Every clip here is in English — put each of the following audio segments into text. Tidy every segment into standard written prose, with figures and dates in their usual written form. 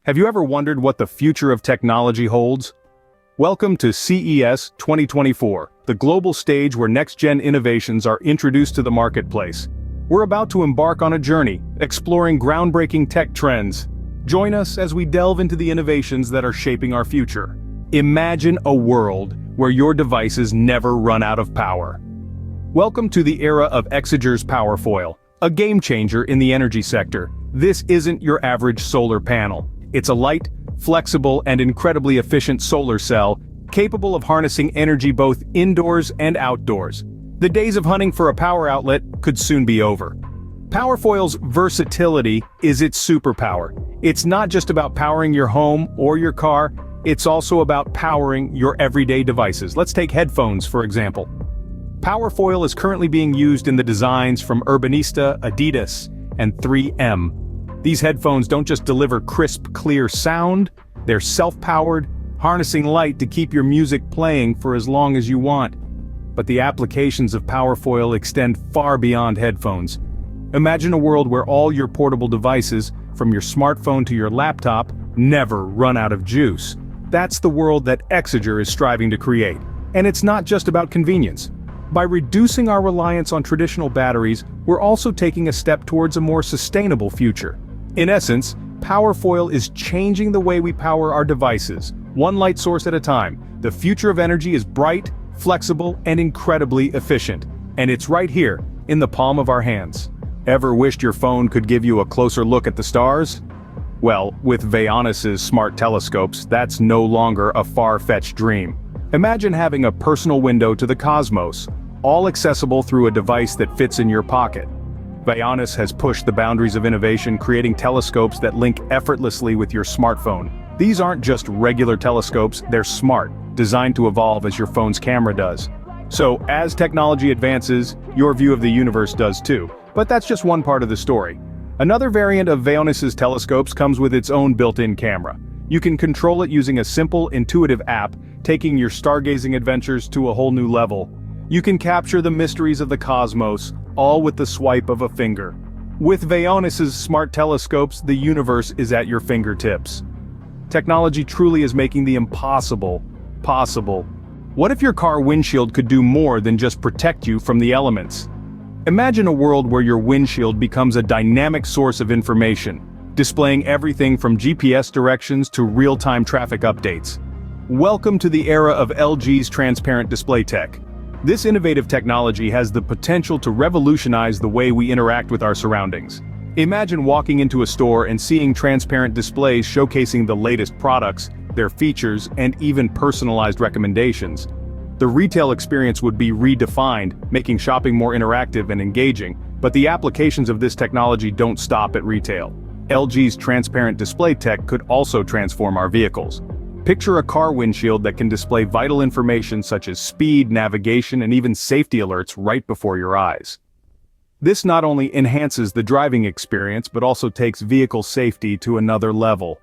Have you ever wondered what the future of technology holds? Welcome to CES 2024, the global stage where next-gen innovations are introduced to the marketplace. We're about to embark on a journey, exploring groundbreaking tech trends. Join us as we delve into the innovations that are shaping our future. Imagine a world where your devices never run out of power. Welcome to the era of Exeger's Powerfoyle, a game-changer in the energy sector. This isn't your average solar panel. It's a light, flexible, and incredibly efficient solar cell, capable of harnessing energy both indoors and outdoors. The days of hunting for a power outlet could soon be over. Powerfoyle's versatility is its superpower. It's not just about powering your home or your car, it's also about powering your everyday devices. Let's take headphones, for example. Powerfoyle is currently being used in the designs from Urbanista, Adidas, and 3M. These headphones don't just deliver crisp, clear sound, they're self-powered, harnessing light to keep your music playing for as long as you want. But the applications of Powerfoyle extend far beyond headphones. Imagine a world where all your portable devices, from your smartphone to your laptop, never run out of juice. That's the world that Exeger is striving to create. And it's not just about convenience. By reducing our reliance on traditional batteries, we're also taking a step towards a more sustainable future. In essence, Powerfoyle is changing the way we power our devices, one light source at a time. The future of energy is bright, flexible, and incredibly efficient. And it's right here, in the palm of our hands. Ever wished your phone could give you a closer look at the stars? Well, with Vaonis's smart telescopes, that's no longer a far-fetched dream. Imagine having a personal window to the cosmos, all accessible through a device that fits in your pocket. Vaonis has pushed the boundaries of innovation, creating telescopes that link effortlessly with your smartphone. These aren't just regular telescopes, they're smart, designed to evolve as your phone's camera does. So, as technology advances, your view of the universe does too. But that's just one part of the story. Another variant of Vaonis's telescopes comes with its own built-in camera. You can control it using a simple, intuitive app, taking your stargazing adventures to a whole new level. You can capture the mysteries of the cosmos, all with the swipe of a finger. With Vaonis's smart telescopes, the universe is at your fingertips. Technology truly is making the impossible possible. What if your car windshield could do more than just protect you from the elements? Imagine a world where your windshield becomes a dynamic source of information, displaying everything from GPS directions to real-time traffic updates. Welcome to the era of LG's transparent display tech. This innovative technology has the potential to revolutionize the way we interact with our surroundings. Imagine walking into a store and seeing transparent displays showcasing the latest products, their features, and even personalized recommendations. The retail experience would be redefined, making shopping more interactive and engaging, but the applications of this technology don't stop at retail. LG's transparent display tech could also transform our vehicles. Picture a car windshield that can display vital information such as speed, navigation, and even safety alerts right before your eyes. This not only enhances the driving experience but also takes vehicle safety to another level.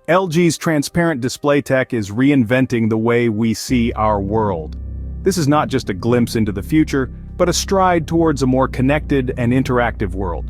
LG's transparent display tech is reinventing the way we see our world. This is not just a glimpse into the future, but a stride towards a more connected and interactive world.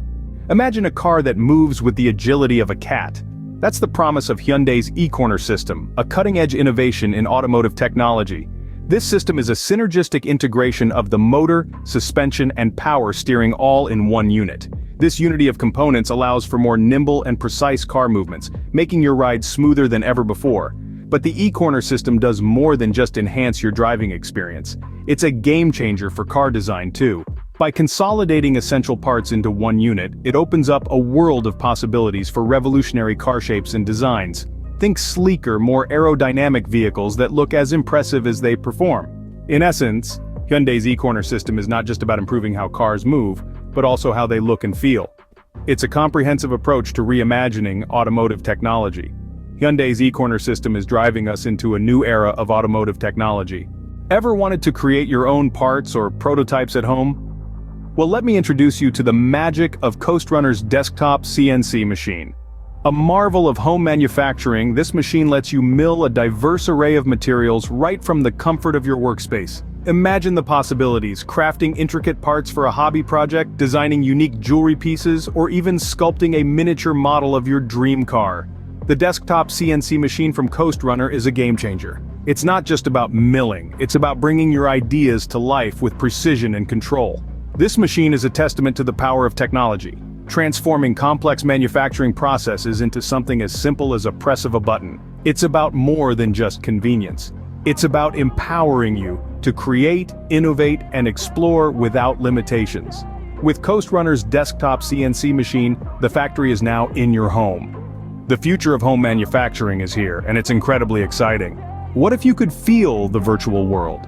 Imagine a car that moves with the agility of a cat. That's the promise of Hyundai's E-Corner system, a cutting-edge innovation in automotive technology. This system is a synergistic integration of the motor, suspension, and power steering all in one unit. This unity of components allows for more nimble and precise car movements, making your ride smoother than ever before. But the E-Corner system does more than just enhance your driving experience. It's a game-changer for car design too. By consolidating essential parts into one unit, it opens up a world of possibilities for revolutionary car shapes and designs. Think sleeker, more aerodynamic vehicles that look as impressive as they perform. In essence, Hyundai's E-Corner system is not just about improving how cars move, but also how they look and feel. It's a comprehensive approach to reimagining automotive technology. Hyundai's E-Corner system is driving us into a new era of automotive technology. Ever wanted to create your own parts or prototypes at home? Well, let me introduce you to the magic of Coast Runner's desktop CNC machine. A marvel of home manufacturing, this machine lets you mill a diverse array of materials right from the comfort of your workspace. Imagine the possibilities, crafting intricate parts for a hobby project, designing unique jewelry pieces, or even sculpting a miniature model of your dream car. The desktop CNC machine from Coast Runner is a game-changer. It's not just about milling, it's about bringing your ideas to life with precision and control. This machine is a testament to the power of technology, transforming complex manufacturing processes into something as simple as a press of a button. It's about more than just convenience. It's about empowering you to create, innovate, and explore without limitations. With Coast Runner's desktop CNC machine, the factory is now in your home. The future of home manufacturing is here, and it's incredibly exciting. What if you could feel the virtual world?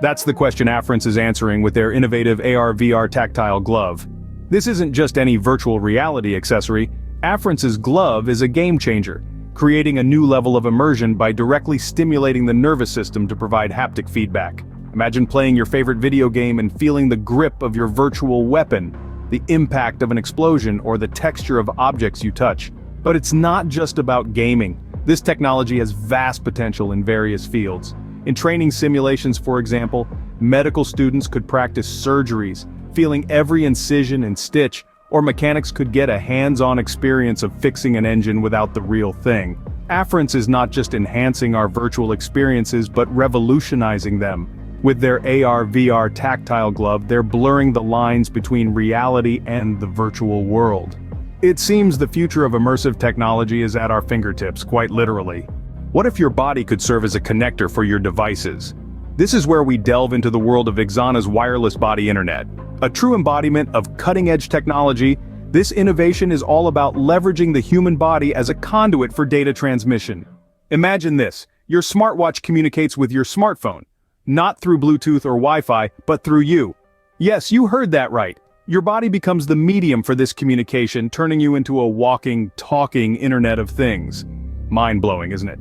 That's the question Afference is answering with their innovative AR/VR tactile glove. This isn't just any virtual reality accessory. Afference's glove is a game changer, creating a new level of immersion by directly stimulating the nervous system to provide haptic feedback. Imagine playing your favorite video game and feeling the grip of your virtual weapon, the impact of an explosion, or the texture of objects you touch. But it's not just about gaming. This technology has vast potential in various fields. In training simulations, for example, medical students could practice surgeries, feeling every incision and stitch, or mechanics could get a hands-on experience of fixing an engine without the real thing. Afference is not just enhancing our virtual experiences but revolutionizing them. With their AR/VR tactile glove, they're blurring the lines between reality and the virtual world. It seems the future of immersive technology is at our fingertips, quite literally. What if your body could serve as a connector for your devices? This is where we delve into the world of Ixana's wireless body internet. A true embodiment of cutting-edge technology, this innovation is all about leveraging the human body as a conduit for data transmission. Imagine this: your smartwatch communicates with your smartphone, not through Bluetooth or Wi-Fi, but through you. Yes, you heard that right. Your body becomes the medium for this communication, turning you into a walking, talking Internet of Things. Mind-blowing, isn't it?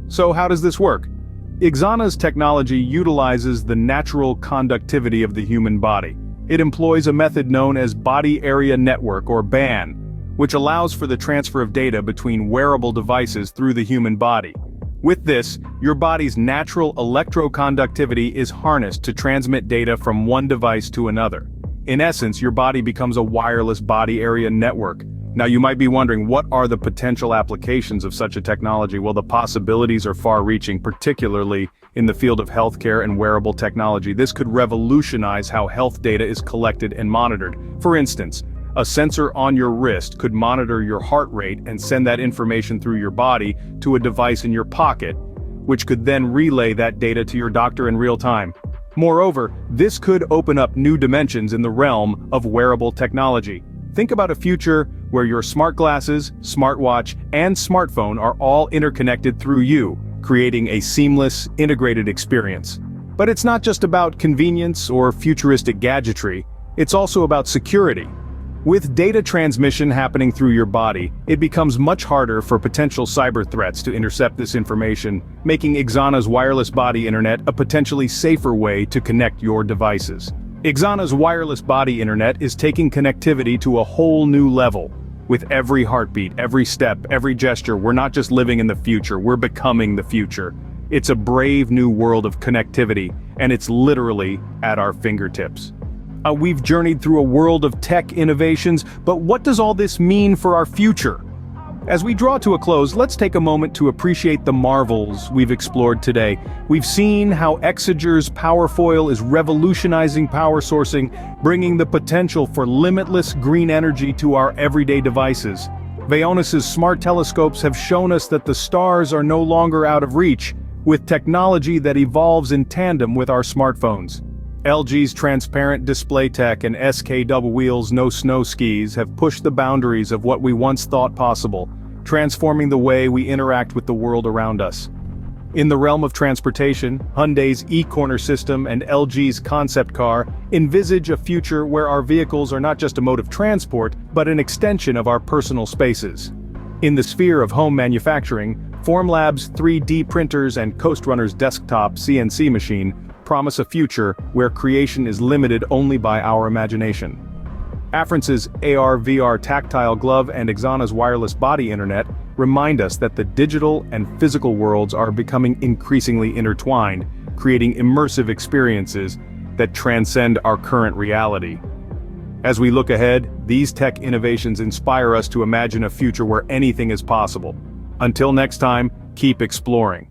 So how does this work? Ixana's technology utilizes the natural conductivity of the human body. It employs a method known as Body Area Network, or BAN, which allows for the transfer of data between wearable devices through the human body. With this, your body's natural electroconductivity is harnessed to transmit data from one device to another. In essence, your body becomes a wireless body area network. Now you might be wondering, what are the potential applications of such a technology? Well, the possibilities are far-reaching, particularly in the field of healthcare and wearable technology. This could revolutionize how health data is collected and monitored. For instance, a sensor on your wrist could monitor your heart rate and send that information through your body to a device in your pocket, which could then relay that data to your doctor in real time. Moreover, this could open up new dimensions in the realm of wearable technology. Think about a future where your smart glasses, smartwatch, and smartphone are all interconnected through you, creating a seamless, integrated experience. But it's not just about convenience or futuristic gadgetry, it's also about security. With data transmission happening through your body, it becomes much harder for potential cyber threats to intercept this information, making Ixana's wireless body internet a potentially safer way to connect your devices. Ixana's wireless body internet is taking connectivity to a whole new level. With every heartbeat, every step, every gesture, we're not just living in the future, we're becoming the future. It's a brave new world of connectivity, and it's literally at our fingertips. We've journeyed through a world of tech innovations, but what does all this mean for our future? As we draw to a close, let's take a moment to appreciate the marvels we've explored today. We've seen how Exeger's Powerfoyle is revolutionizing power sourcing, bringing the potential for limitless green energy to our everyday devices. Vaonis's smart telescopes have shown us that the stars are no longer out of reach, with technology that evolves in tandem with our smartphones. LG's transparent display tech and SK Double Wheel's no snow skis have pushed the boundaries of what we once thought possible, transforming the way we interact with the world around us. In the realm of transportation, Hyundai's E-Corner system and LG's concept car envisage a future where our vehicles are not just a mode of transport, but an extension of our personal spaces. In the sphere of home manufacturing, Formlab's 3D printers and Coast Runner's desktop CNC machine promise a future where creation is limited only by our imagination. Afference's AR/VR tactile glove and Ixana's wireless body internet remind us that the digital and physical worlds are becoming increasingly intertwined, creating immersive experiences that transcend our current reality. As we look ahead, these tech innovations inspire us to imagine a future where anything is possible. Until next time, keep exploring.